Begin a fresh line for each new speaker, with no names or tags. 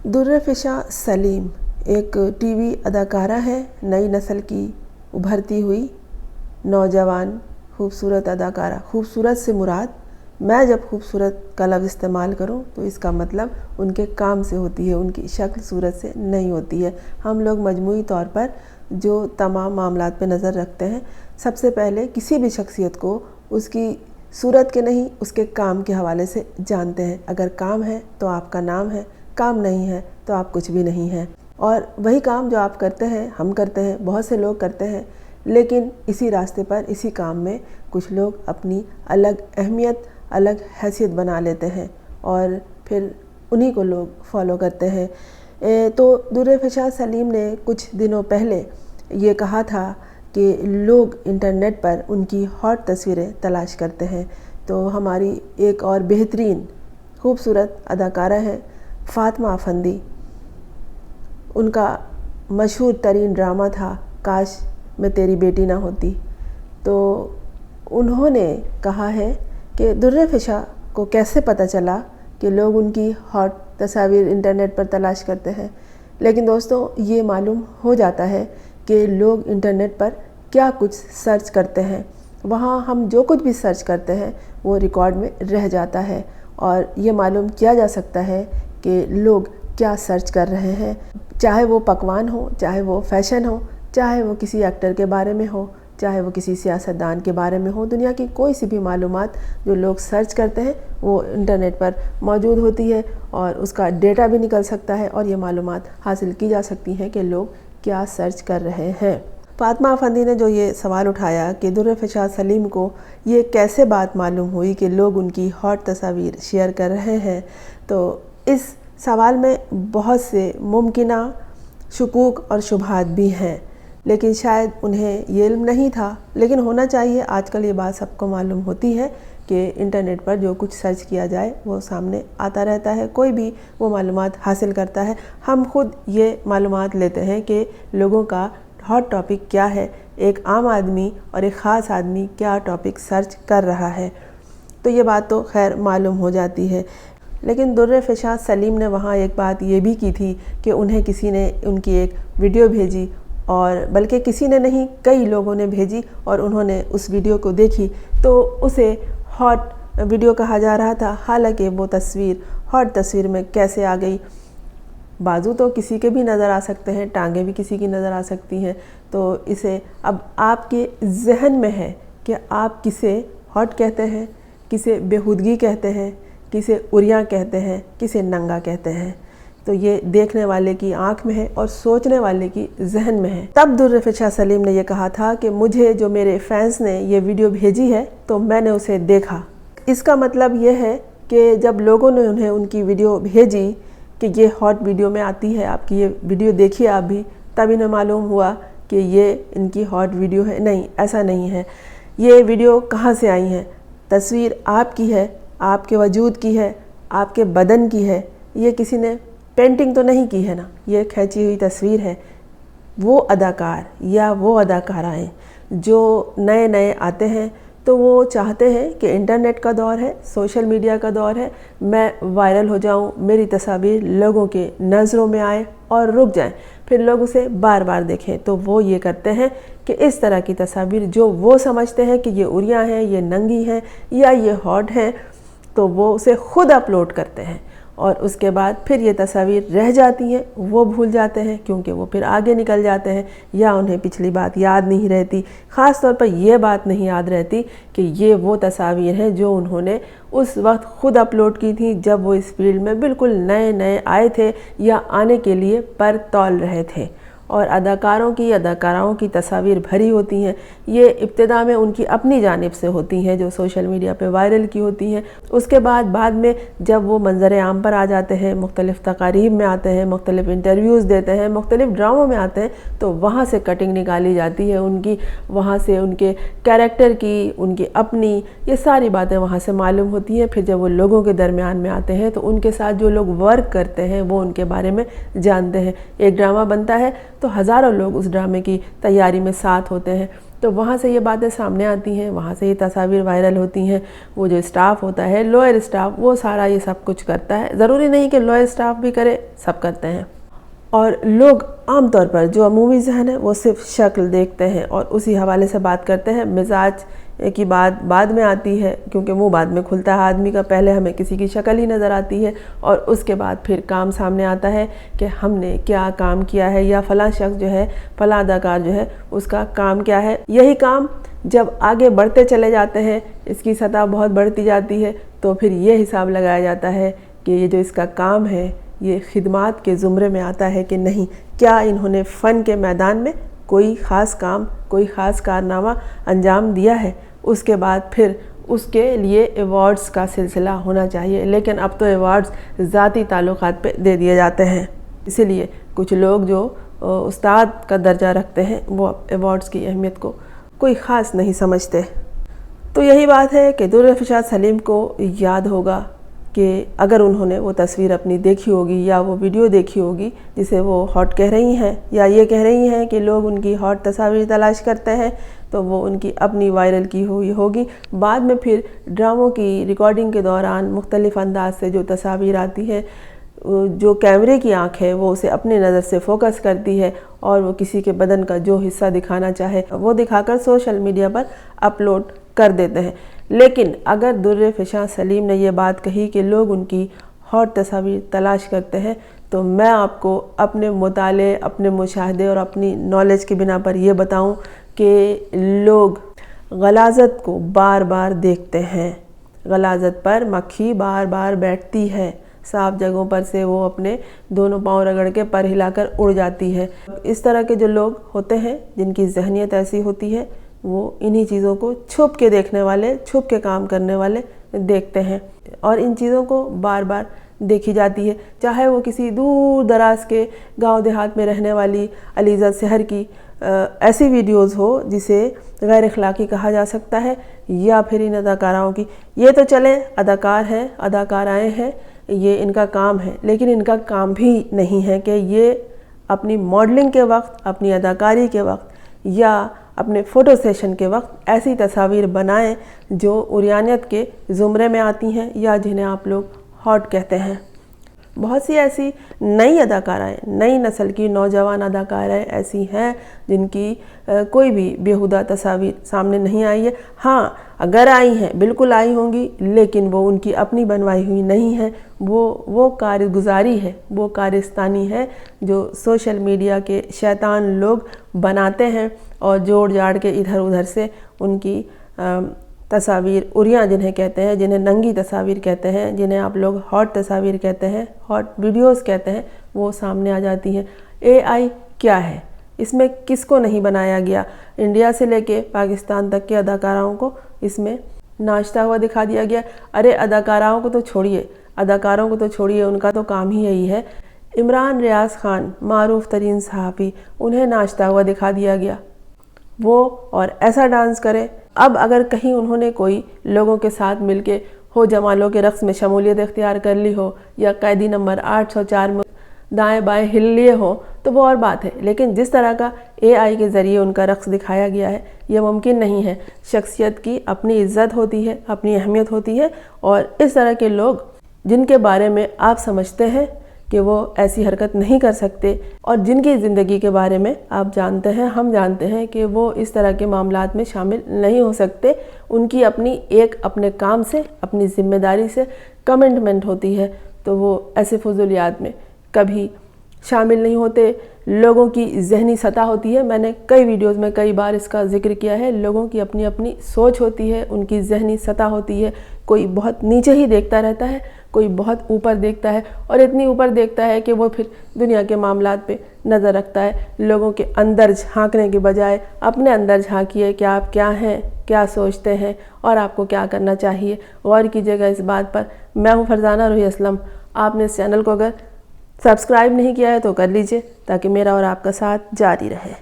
दुर्रफ़िशा सलीम एक टीवी अदाकारा है, नई नस्ल की उभरती हुई नौजवान खूबसूरत अदाकारा। खूबसूरत से मुराद, मैं जब खूबसूरत का लफ्ज़ इस्तेमाल करूं तो इसका मतलब उनके काम से होती है, उनकी शक्ल सूरत से नहीं होती है। हम लोग मजमूई तौर पर जो तमाम मामलात पे नज़र रखते हैं, सबसे पहले किसी भी शख्सियत को उसकी सूरत के नहीं, उसके काम के हवाले से जानते हैं। अगर काम है तो आपका नाम है, काम नहीं है तो आप कुछ भी नहीं हैं। और वही काम जो आप करते हैं, हम करते हैं, बहुत से लोग करते हैं, लेकिन इसी रास्ते पर, इसी काम में कुछ लोग अपनी अलग अहमियत, अलग हैसियत बना लेते हैं और फिर उन्हीं को लोग फॉलो करते हैं। तो दुर्रफ़िशा सलीम ने कुछ दिनों पहले ये कहा था कि लोग इंटरनेट पर उनकी हॉट तस्वीरें तलाश करते हैं। तो हमारी एक और बेहतरीन खूबसूरत अदाकारा है फ़ातिमा अफंदी। उनका मशहूर तरीन ड्रामा था काश मैं तेरी बेटी ना होती। तो उन्होंने कहा है कि दुर्रफ़िशा को कैसे पता चला कि लोग उनकी हॉट तस्वीर इंटरनेट पर तलाश करते हैं। लेकिन दोस्तों, ये मालूम हो जाता है कि लोग इंटरनेट पर क्या कुछ सर्च करते हैं। वहाँ हम जो कुछ भी सर्च करते हैं वो रिकॉर्ड में रह जाता है और ये मालूम किया जा सकता है कि लोग क्या सर्च कर रहे हैं। चाहे वो पकवान हो, चाहे वो फ़ैशन हो, चाहे वो किसी एक्टर के बारे में हो, चाहे वो किसी सियासतदान के बारे में हो, दुनिया की कोई सी भी मालूमात जो लोग सर्च करते हैं वो इंटरनेट पर मौजूद होती है और उसका डेटा भी निकल सकता है और ये मालूमात हासिल की जा सकती हैं कि लोग क्या सर्च कर रहे हैं। फ़ातिमा अफंदी ने जो ये सवाल उठाया कि दुर्रफ़िशा सलीम को ये कैसे बात मालूम हुई कि लोग उनकी हॉट तस्वीर शेयर कर रहे हैं, तो इस सवाल में बहुत से मुमकिना शुकूक और शुबहात भी हैं, लेकिन शायद उन्हें ये इल्म नहीं था। लेकिन होना चाहिए, आजकल ये बात सबको मालूम होती है कि इंटरनेट पर जो कुछ सर्च किया जाए वो सामने आता रहता है, कोई भी वो मालूमात हासिल करता है। हम खुद ये मालूमात लेते हैं कि लोगों का हॉट टॉपिक क्या है, एक आम आदमी और एक ख़ास आदमी क्या टॉपिक सर्च कर रहा है, तो ये बात तो खैर मालूम हो जाती है। लेकिन दुर्रफ़िशा सलीम ने वहाँ एक बात ये भी की थी कि उन्हें किसी ने उनकी एक वीडियो भेजी, और बल्कि किसी ने नहीं, कई लोगों ने भेजी और उन्होंने उस वीडियो को देखी तो उसे हॉट वीडियो कहा जा रहा था। हालांकि वो तस्वीर हॉट तस्वीर में कैसे आ गई, बाजू तो किसी के भी नज़र आ सकते हैं, टांगें भी किसी की नज़र आ सकती हैं। तो इसे अब आपके जहन में है कि आप किसे हॉट कहते हैं, किसे बेहूदगी कहते हैं, किसे उरिया कहते हैं, किसे नंगा कहते हैं। तो ये देखने वाले की आंख में है और सोचने वाले की जहन में है। तब दुर्रफ़िशा सलीम ने ये कहा था कि मुझे जो मेरे फैंस ने ये वीडियो भेजी है तो मैंने उसे देखा। इसका मतलब ये है कि जब लोगों ने उन्हें उनकी वीडियो भेजी कि ये हॉट वीडियो में आती है, आपकी ये वीडियो देखिए आप भी, तब इन्हें मालूम हुआ कि ये इनकी हॉट वीडियो है। नहीं, ऐसा नहीं है। ये वीडियो कहाँ से आई है? तस्वीर आपकी है, आपके वजूद की है, आपके बदन की है। ये किसी ने पेंटिंग तो नहीं की है ना, ये खींची हुई तस्वीर है। वो अदाकार या वो अदाकाराएँ जो नए नए आते हैं तो वो चाहते हैं कि इंटरनेट का दौर है, सोशल मीडिया का दौर है, मैं वायरल हो जाऊं, मेरी तस्वीर लोगों के नज़रों में आए और रुक जाए, फिर लोग उसे बार बार देखें। तो वो ये करते हैं कि इस तरह की तस्वीर जो वो समझते हैं कि ये उरिया हैं, ये नंगी हैं या ये हॉट हैं, तो वो उसे खुद अपलोड करते हैं और उसके बाद फिर ये तस्वीर रह जाती हैं, वो भूल जाते हैं क्योंकि वो फिर आगे निकल जाते हैं या उन्हें पिछली बात याद नहीं रहती। ख़ास तौर पर ये बात नहीं याद रहती कि ये वो तस्वीर हैं जो उन्होंने उस वक्त खुद अपलोड की थी जब वो इस फील्ड में बिल्कुल नए नए आए थे या आने के लिए पर तौल रहे थे। और अदाकारों की, अदाकाराओं की तस्वीर भरी होती हैं। ये इब्तिदा में उनकी अपनी जानिब से होती हैं जो सोशल मीडिया पे वायरल की होती हैं। उसके बाद में जब वो मंजर आम पर आ जाते हैं, मुख्तलिफ़ तकारीब में आते हैं, मुख्तलिफ़ इंटरव्यूज़ देते हैं, मुख्तलिफ़ ड्रामों में आते हैं, तो वहाँ से कटिंग निकाली जाती है उनकी, वहाँ से उनके कैरेक्टर की, उनकी अपनी, ये सारी बातें वहाँ से मालूम होती हैं। फिर जब वो लोगों के दरमियान में आते हैं तो उनके साथ जो लोग वर्क करते हैं वो उनके बारे में जानते हैं। एक ड्रामा बनता है तो हज़ारों लोग उस ड्रामे की तैयारी में साथ होते हैं। تو وہاں سے یہ باتیں سامنے آتی ہیں، وہاں سے یہ تصاویر وائرل ہوتی ہیں۔ وہ جو اسٹاف ہوتا ہے، لوئر اسٹاف، وہ سارا یہ سب کچھ کرتا ہے۔ ضروری نہیں کہ لوئر اسٹاف بھی کرے، سب کرتے ہیں۔ اور لوگ عام طور پر جو عمومی ذہن ہے وہ صرف شکل دیکھتے ہیں اور اسی حوالے سے بات کرتے ہیں۔ مزاج کی بات بعد میں آتی ہے، کیونکہ منہ بعد میں کھلتا ہے آدمی کا۔ پہلے ہمیں کسی کی شکل ہی نظر آتی ہے اور اس کے بعد پھر کام سامنے آتا ہے کہ ہم نے کیا کام کیا ہے، یا فلاں شخص جو ہے، فلاں اداکار جو ہے، اس کا کام کیا ہے۔ یہی کام جب آگے بڑھتے چلے جاتے ہیں، اس کی سطح بہت بڑھتی جاتی ہے، تو پھر یہ حساب لگایا جاتا ہے کہ یہ جو اس کا کام ہے یہ خدمات کے زمرے میں آتا ہے کہ نہیں، کیا انہوں نے فن کے میدان میں کوئی خاص کام، کوئی خاص کارنامہ انجام دیا ہے۔ اس کے بعد پھر اس کے لیے ایوارڈز کا سلسلہ ہونا چاہیے، لیکن اب تو ایوارڈز ذاتی تعلقات پہ دے دیے جاتے ہیں۔ اسی لیے کچھ لوگ جو استاد کا درجہ رکھتے ہیں وہ ایوارڈز کی اہمیت کو کوئی خاص نہیں سمجھتے۔ تو یہی بات ہے کہ درافشاد سلیم کو یاد ہوگا کہ اگر انہوں نے وہ تصویر اپنی دیکھی ہوگی یا وہ ویڈیو دیکھی ہوگی جسے وہ ہاٹ کہہ رہی ہیں، یا یہ کہہ رہی ہیں کہ لوگ ان کی ہاٹ تصاویر تلاش کرتے ہیں، تو وہ ان کی اپنی وائرل کی ہوئی ہوگی۔ بعد میں پھر ڈراموں کی ریکارڈنگ کے دوران مختلف انداز سے جو تصاویر آتی ہے، جو کیمرے کی آنکھ ہے وہ اسے اپنے نظر سے فوکس کرتی ہے اور وہ کسی کے بدن کا جو حصہ دکھانا چاہے وہ دکھا کر سوشل میڈیا پر اپلوڈ کر دیتے ہیں۔ لیکن اگر درافشاد سلیم نے یہ بات کہی کہ لوگ ان کی ہاٹ تصاویر تلاش کرتے ہیں، تو میں آپ کو اپنے مطالعے، اپنے مشاہدے اور اپنی نالج کی بنا پر یہ بتاؤں کہ لوگ غلاظت کو بار بار دیکھتے ہیں۔ غلاظت پر مکھی بار بار بیٹھتی ہے، صاف جگہوں پر سے وہ اپنے دونوں پاؤں رگڑ کے پر ہلا کر اڑ جاتی ہے۔ اس طرح کے جو لوگ ہوتے ہیں جن کی ذہنیت ایسی ہوتی ہے، وہ انہی چیزوں کو چھپ کے دیکھنے والے، چھپ کے کام کرنے والے دیکھتے ہیں، اور ان چیزوں کو بار بار دیکھی جاتی ہے۔ چاہے وہ کسی دور دراز کے گاؤں دیہات میں رہنے والی علیزہ سحر کی ایسی ویڈیوز ہو جسے غیر اخلاقی کہا جا سکتا ہے، یا پھر ان اداکاراؤں کی۔ یہ تو چلے اداکار ہیں، اداکارائیں ہیں، یہ ان کا کام ہے، لیکن ان کا کام بھی نہیں ہے کہ یہ اپنی ماڈلنگ کے وقت، اپنی اداکاری کے وقت یا اپنے فوٹو سیشن کے وقت ایسی تصاویر بنائیں جو عریانیت کے زمرے میں آتی ہیں یا جنہیں آپ لوگ ہاٹ کہتے ہیں۔ بہت سی ایسی نئی اداکارائیں، نئی نسل کی نوجوان اداکارائیں ایسی ہیں جن کی کوئی بھی بیہودہ تصاویر سامنے نہیں آئی ہے۔ ہاں، اگر آئی ہیں، بالکل آئی ہوں گی، لیکن وہ ان کی اپنی بنوائی ہوئی نہیں ہے۔ وہ کارگزاری ہے، وہ کارستانی ہے جو سوشل میڈیا کے شیطان لوگ بناتے ہیں اور جوڑ جاڑ کے ادھر ادھر سے ان کی تصاویر، عریاں جنہیں کہتے ہیں، جنہیں ننگی تصاویر کہتے ہیں، جنہیں آپ لوگ ہاٹ تصاویر کہتے ہیں، ہاٹ ویڈیوز کہتے ہیں، وہ سامنے آ جاتی ہیں۔ اے آئی کیا ہے؟ اس میں کس کو نہیں بنایا گیا؟ انڈیا سے لے کے پاکستان تک کے اداکاراؤں کو اس میں ناچتا ہوا دکھا دیا گیا۔ ارے اداکاراؤں کو تو چھوڑیے، اداکاروں کو تو چھوڑیے، ان کا تو کام ہی یہی ہے۔ عمران ریاض خان، معروف ترین صحافی، انہیں ناچتا ہوا دکھا دیا گیا، وہ اور ایسا ڈانس کرے۔ اب اگر کہیں انہوں نے کوئی لوگوں کے ساتھ مل کے ہو جمالوں کے رقص میں شمولیت اختیار کر لی ہو، یا قیدی نمبر 804 میں دائیں بائیں ہل لیے ہو، تو وہ اور بات ہے، لیکن جس طرح کا اے آئی کے ذریعے ان کا رقص دکھایا گیا ہے یہ ممکن نہیں ہے۔ شخصیت کی اپنی عزت ہوتی ہے، اپنی اہمیت ہوتی ہے، اور اس طرح کے لوگ جن کے بارے میں آپ سمجھتے ہیں کہ وہ ایسی حرکت نہیں کر سکتے، اور جن کی زندگی کے بارے میں آپ جانتے ہیں، ہم جانتے ہیں کہ وہ اس طرح کے معاملات میں شامل نہیں ہو سکتے، ان کی اپنی اپنے کام سے، اپنی ذمہ داری سے کمٹمنٹ ہوتی ہے، تو وہ ایسے فضولیات میں کبھی شامل نہیں ہوتے۔ لوگوں کی ذہنی سطح ہوتی ہے، میں نے کئی ویڈیوز میں کئی بار اس کا ذکر کیا ہے، لوگوں کی اپنی اپنی سوچ ہوتی ہے، ان کی ذہنی سطح ہوتی ہے۔ کوئی بہت نیچے ہی دیکھتا رہتا ہے، کوئی بہت اوپر دیکھتا ہے، اور اتنی اوپر دیکھتا ہے کہ وہ پھر دنیا کے معاملات پہ نظر رکھتا ہے۔ لوگوں کے اندر جھانکنے کے بجائے اپنے اندر جھانکیے کہ آپ کیا ہیں، کیا سوچتے ہیں، اور آپ کو کیا کرنا چاہیے۔ غور کیجیے گا اس بات پر۔ میں ہوں فرزانہ روحی اسلم۔ آپ نے اس چینل کو اگر سبسکرائب نہیں کیا ہے تو کر لیجئے، تاکہ میرا اور آپ کا ساتھ جاری رہے۔